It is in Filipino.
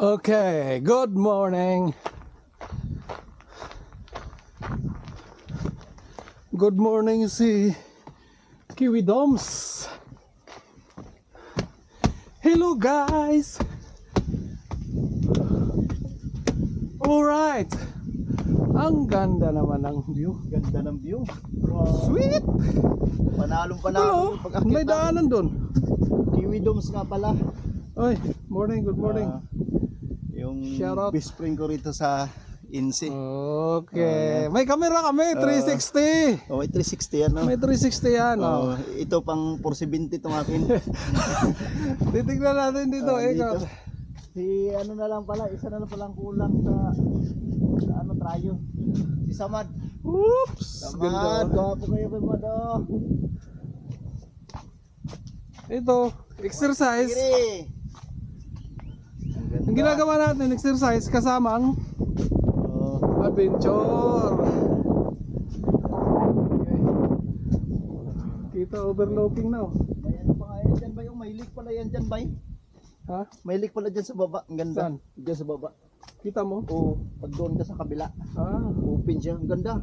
Okay, good morning. Good morning si Kiwi Doms. Hello guys. Alright. Ang ganda naman ng view. Ganda ng view. Sweet. Panalong Hello. panalo pag-akit May daanan doon. Kiwi Domes nga pala. Oy, morning, good morning. Yung Shout out. best friend ko rito sa INSE. Okay. May camera kami, 360. Oh, may 360 yan. May 360 yan. Oh, ito pang 470 itong akin. Titignan natin dito. Dito. Si ano na lang pala, isa na lang palang kulang sa ano trayo. Si Samad. Oops. Samad, gwapo kayo kay Mado. Ito, exercise. Kiri. Ang ginagawa natin, exercise kasama ang adventure. Kita overlooking na. May ano pa nga yan dyan ba yung may leak pala yan dyan ba? Ha? May leak pala dyan sa baba. Ang ganda. Saan? Dyan sa baba. Kita mo? Oo, pag doon ka sa kabila. Ah, Open siya. Ang ganda.